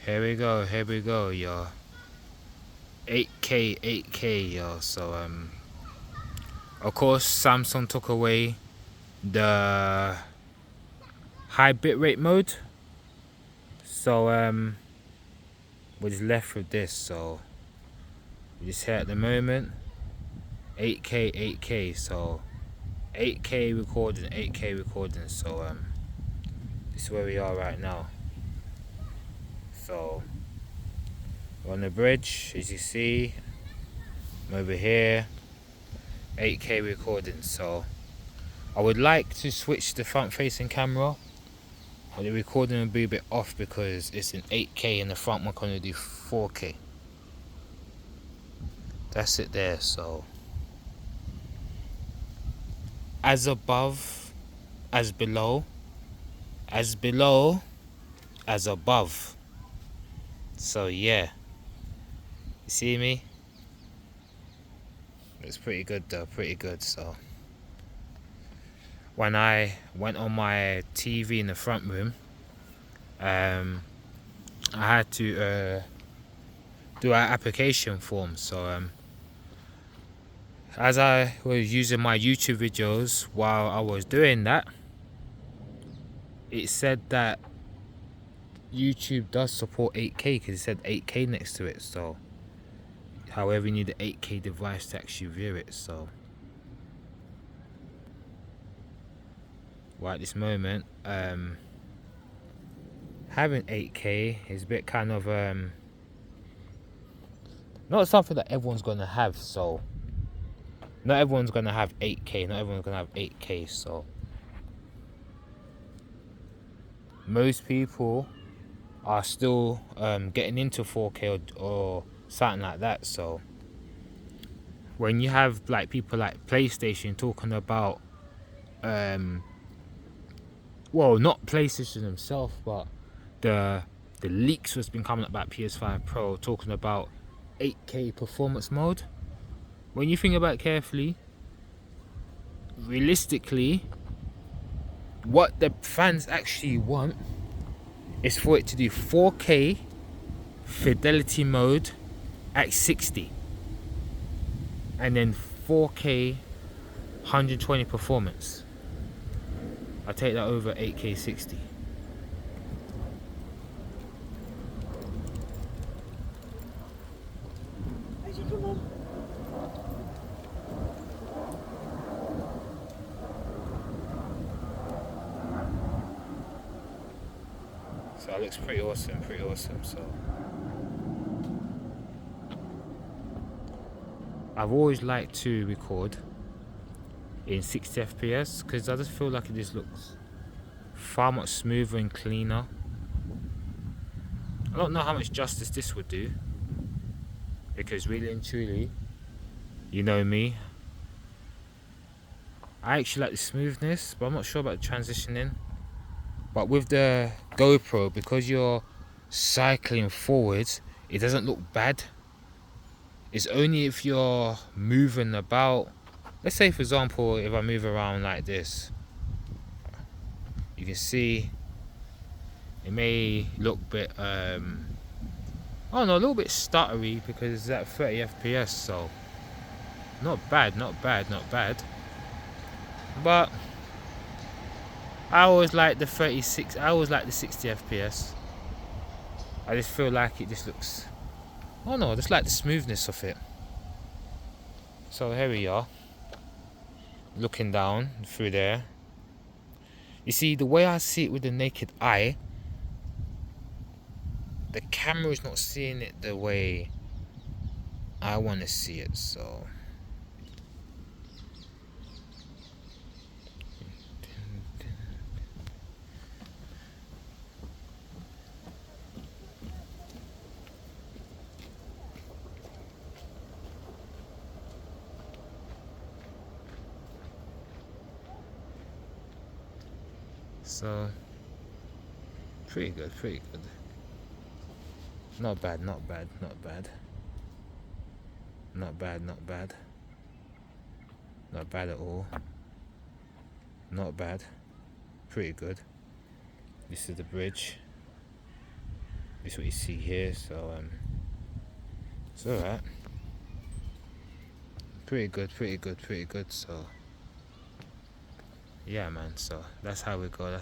Here we go, yo. 8K, 8K, yo. So, of course, Samsung took away the high bitrate mode. So, we're just left with this. So, we're just here at the moment. 8K, 8K. So, 8K recording, 8K recording. So, this is where we are right now. So, we're on the bridge, as you see. I'm over here. 8K recording. So, I would like to switch the front facing camera, but the recording will be a bit off because it's in 8K and the front one can only do 4K. That's it there. So, as above, as below, as below, as above. So yeah, you see me? It's pretty good though, pretty good. So when I went on my TV in the front room, I had to do an application form. So as I was using my YouTube videos while I was doing that, it said that YouTube does support 8K because it said 8K next to it. So however, you need an 8K device to actually view it. So right at this moment, having 8K is a bit kind of not something that everyone's gonna have. So not everyone's gonna have 8K. Not everyone's gonna have 8K. So most people are still getting into 4K or something like that. So when you have like people like PlayStation talking about well, not PlayStation themselves, but the leaks that's been coming up about PS5 Pro talking about 8K performance mode. When you think about it carefully, realistically, what the fans actually want is for it to do 4K fidelity mode at 60 and then 4K 120 performance. I'll take that over 8K 60. So that looks pretty awesome, pretty awesome. So I've always liked to record in 60 FPS because I just feel like it just looks far much smoother and cleaner. I don't know how much justice this would do because really and truly, you know me, I actually like the smoothness, but I'm not sure about the transitioning. But with the GoPro, because you're cycling forwards, it doesn't look bad. It's only if you're moving about. Let's say, for example, if I move around like this, you can see it may look a bit, I don't know, a little bit stuttery because it's at 30 FPS. So not bad, not bad, not bad. But I always like the 36. I always like the 60 FPS. I just feel like it just looks. Oh no, I just like the smoothness of it. So here we are, looking down through there. You see, the way I see it with the naked eye, the camera is not seeing it the way I want to see it. So pretty good, pretty good. Not bad, not bad, not bad. Not bad, not bad. Not bad at all. Not bad. Pretty good. This is the bridge. This is what you see here. So it's alright. Pretty good. So yeah, man. So that's how we go. Yeah.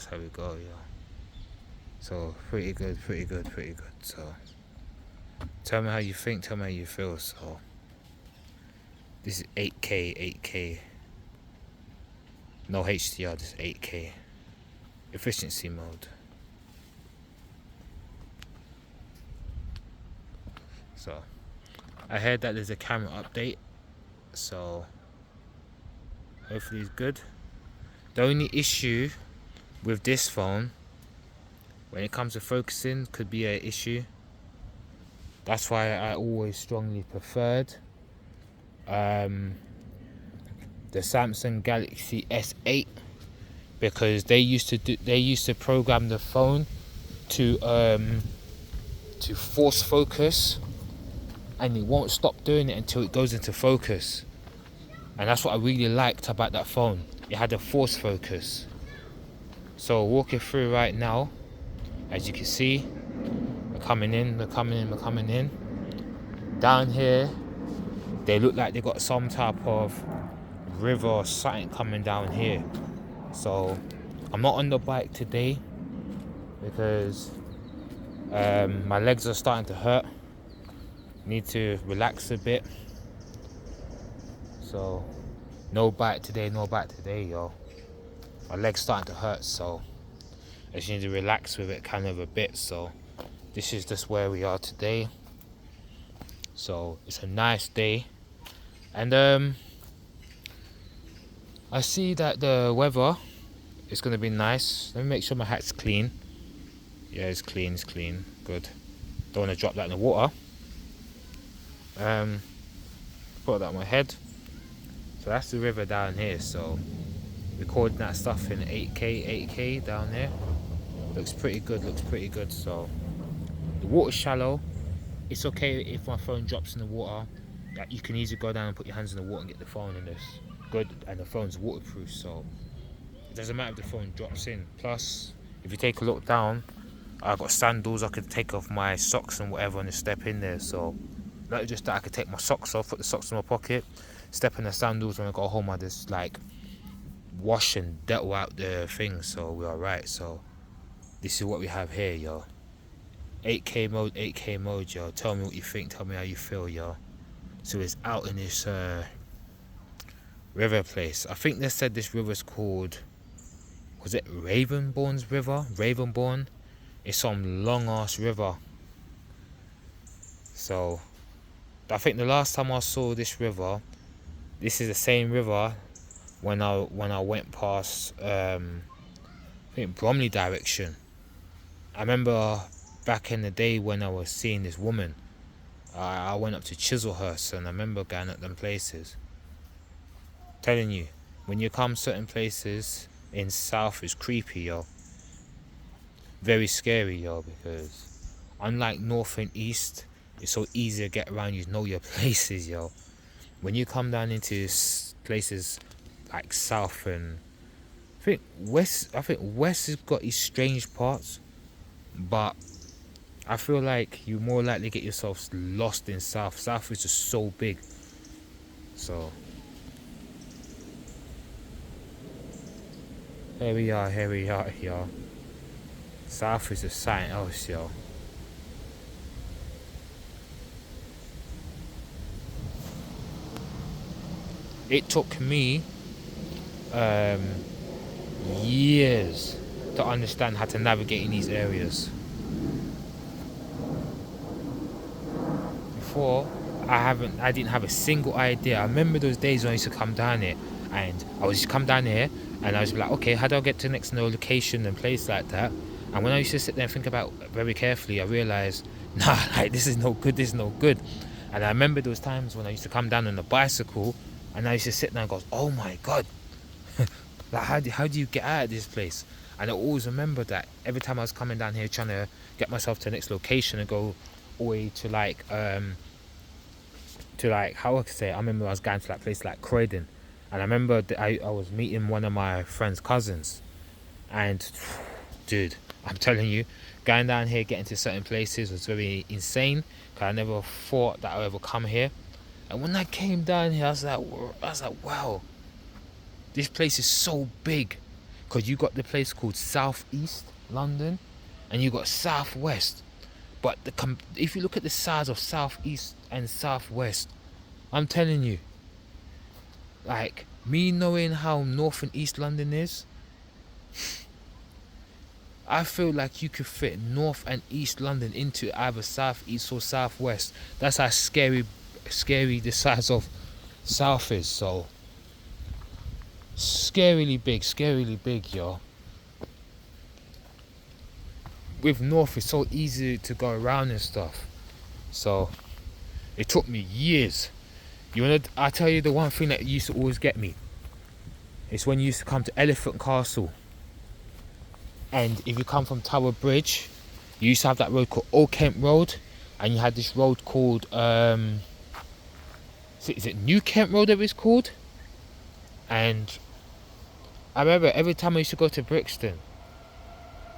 So pretty good. So tell me how you think. Tell me how you feel. So this is 8K. No HDR. This is 8K. Efficiency mode. So I heard that there's a camera update. So hopefully it's good. The only issue with this phone, when it comes to focusing, could be an issue. That's why I always strongly preferred the Samsung Galaxy S8, because they used to program the phone to force focus, and it won't stop doing it until it goes into focus. And that's what I really liked about that phone. It had a force focus. So walking through right now, as you can see, we're coming in. Down here, they look like they got some type of river or something coming down here. So I'm not on the bike today because my legs are starting to hurt. Need to relax a bit. So no bike today, yo. My leg's starting to hurt, so I just need to relax with it kind of a bit. So this is just where we are today. So it's a nice day, and I see that the weather is gonna be nice. Let me make sure my hat's clean. Yeah, it's clean, good. Don't want to drop that in the water. Put that on my head. So that's the river down here. So recording that stuff in 8K down there. Looks pretty good. So the water's shallow. It's okay if my phone drops in the water. You can easily go down and put your hands in the water and get the phone in this. Good, and the phone's waterproof, so it doesn't matter if the phone drops in. Plus, if you take a look down, I've got sandals. I could take off my socks and whatever and just step in there. So not just that, I could take my socks off, put the socks in my pocket, step in the sandals. When I go home, I just like wash and dettol out the thing, so we're alright. So this is what we have here, yo. 8K mode, yo. Tell me what you think, tell me how you feel, yo. So it's out in this river place. I think they said this river's called, was it Ravenbourne's river? Ravenbourne. It's some long ass river. So I think the last time I saw this river, this is the same river when I went past I think Bromley direction. I remember back in the day when I was seeing this woman, I went up to Chislehurst, and I remember going at them places. Telling you, when you come certain places in South, it's creepy, yo. Very scary, yo, because unlike North and East, it's so easy to get around. You know your places, yo. When you come down into places like South and I think West has got its strange parts, but I feel like you more likely get yourself lost in South. South is just so big. So here we are, yo. South is just something else, yo. It took me years to understand how to navigate in these areas. Before, I didn't have a single idea. I remember those days when I used to come down here, and I would just come down here and I was like, okay, how do I get to the next location and place like that? And when I used to sit there and think about it very carefully, I realized, nah, like this is no good. And I remember those times when I used to come down on a bicycle and I used to sit there and go, oh my god, like how do you get out of this place? And I always remember that every time I was coming down here trying to get myself to the next location and go all the way to like how I could say it, I remember I was going to that place like Croydon, and I remember that I was meeting one of my friend's cousins, and dude, I'm telling you, Going down here, getting to certain places was very insane. Cause I never thought that I would ever come here. And when I came down here, I was like, wow, this place is so big. Cause you got the place called Southeast London, and you got Southwest. But if you look at the size of Southeast and Southwest, I'm telling you, like me knowing how North and East London is, I feel like you could fit North and East London into either South East or Southwest. That's how scary the size of South is. So scarily big, yo. With North, it's so easy to go around and stuff. So it took me years. I tell you the one thing that used to always get me. It's when you used to come to Elephant Castle. And if you come from Tower Bridge, you used to have that road called Old Kent Road, and you had this road called is it New Kent Road that it's called? And I remember every time I used to go to Brixton,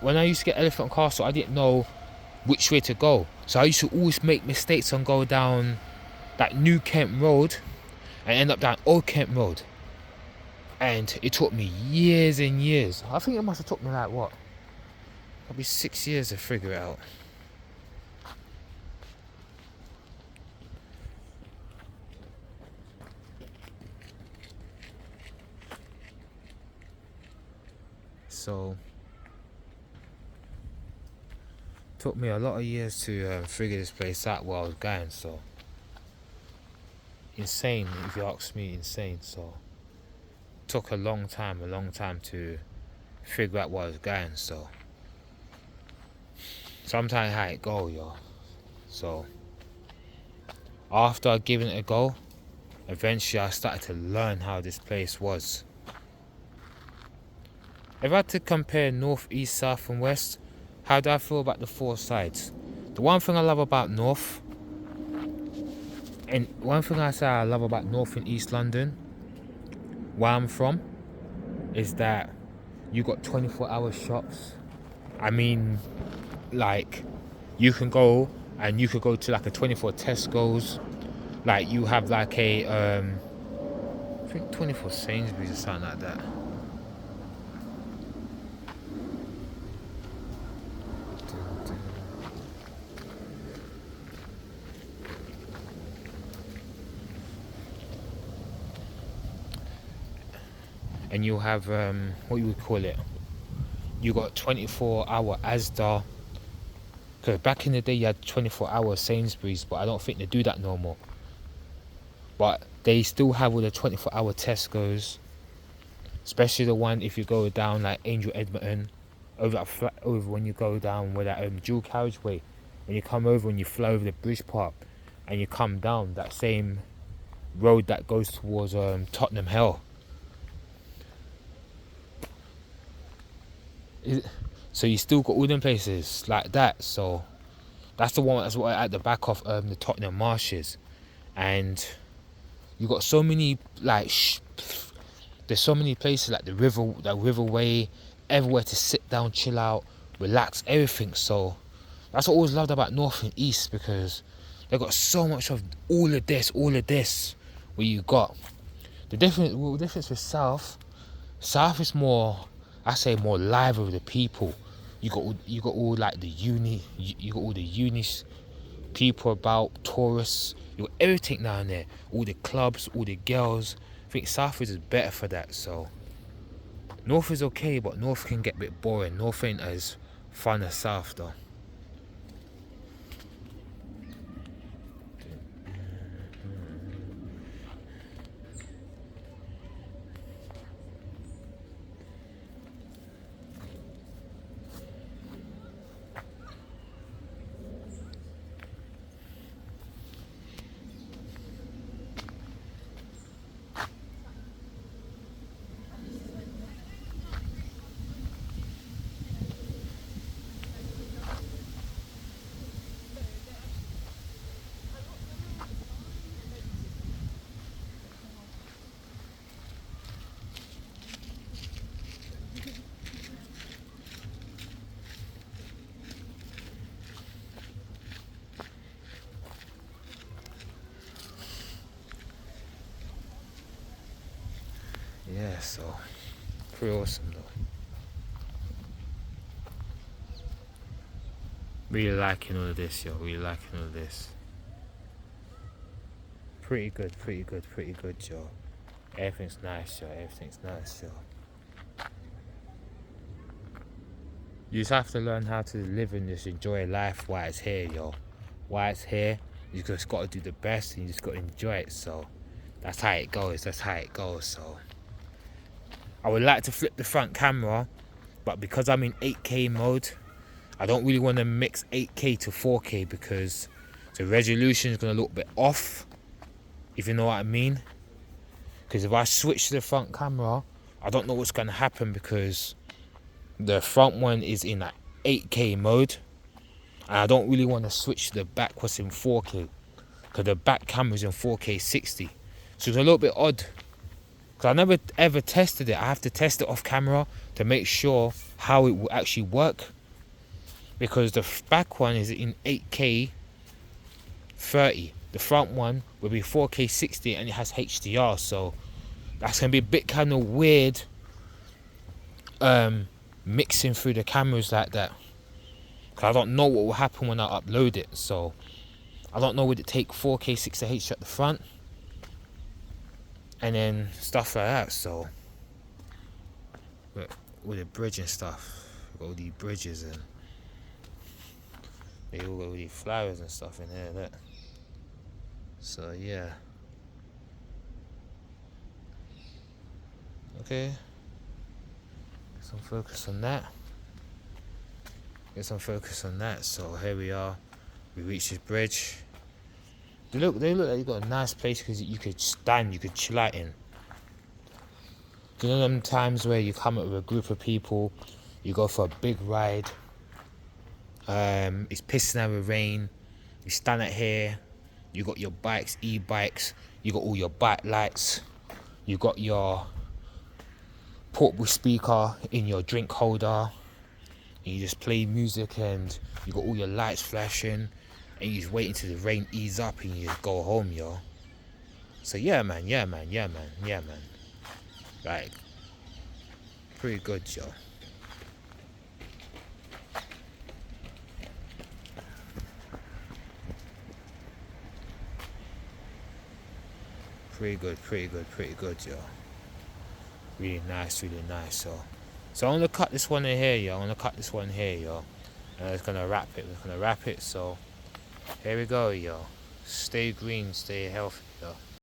when I used to get Elephant Castle, I didn't know which way to go, so I used to always make mistakes and go down that New Kent Road and end up down Old Kent Road. And it took me years and years. I think it must have took me like what? Probably 6 years to figure it out. So took me a lot of years to figure this place out where I was going. So insane, if you ask me, insane. So took a long time to figure out where I was going. So sometimes how it go, yo. So after giving it a go, eventually I started to learn how this place was. If I had to compare North, East, South and West, how do I feel about the four sides? The one thing I love about North, and one thing I say I love about North and East London, where I'm from, is that you got 24-hour shops. I mean, like, you can go and you could go to like a 24 Tesco's, like you have like a I think 24 Sainsbury's or something like that. And you'll have what you would call it, you got 24-hour Asda, because back in the day you had 24-hour Sainsbury's, but I don't think they do that no more. But they still have all the 24-hour Tesco's, especially the one if you go down like Angel Edmonton, over when you go down where that dual carriageway, when you come over and you fly over the bridge park and you come down that same road that goes towards Tottenham Hale. So you still got all them places like that. So that's the one that's what at the back of the Tottenham Marshes. And you got so many like there's so many places like the Riverway, everywhere to sit down, chill out, relax, everything. So that's what I always loved about North and East, because they got so much of all of this where you got the difference with South is more, I say, more live with the people. You got all like the you got all the unis people about, tourists, you got everything down there, all the clubs, all the girls. I think South is better for that. So North is okay, but North can get a bit boring. North ain't as fun as South though. Yeah, so pretty awesome though. Really liking all of this, yo. Really liking all of this. Pretty good, pretty good, pretty good, yo. Everything's nice, yo. Everything's nice, yo. You just have to learn how to live and just enjoy life while it's here, yo. While it's here, you just got to do the best and you just got to enjoy it. So that's how it goes. That's how it goes. So I would like to flip the front camera, but because I'm in 8K mode, I don't really want to mix 8K to 4K because the resolution is going to look a bit off, if you know what I mean. Because if I switch to the front camera, I don't know what's going to happen because the front one is in like 8K mode and I don't really want to switch to the back what's in 4K because the back camera is in 4K 60. So it's a little bit odd because I never ever tested it. I have to test it off camera to make sure how it will actually work, because the back one is in 8K 30, the front one will be 4K 60 and it has HDR, so that's going to be a bit kind of weird mixing through the cameras like that, because I don't know what will happen when I upload it. So I don't know, would it take 4K 60 at the front and then stuff like that. So but with the bridge and stuff, got all these bridges and they all got all these flowers and stuff in there, that. So yeah, okay, get some focus on that. Get some focus on that. So here we are. We reached this bridge. They look like you got a nice place because you could stand, you could chill out in. You know them times where you come up with a group of people, you go for a big ride. It's pissing out with rain. You stand out here. You got your bikes, e-bikes. You got all your bike lights. You got your portable speaker in your drink holder. And you just play music and you got all your lights flashing and you just wait until the rain ease up and you just go home, yo. So yeah man. Like, pretty good, yo. Pretty good, yo. Really nice, so I'm gonna cut this one in here, yo. And it's gonna wrap it. So here we go, yo. Stay green, stay healthy, yo.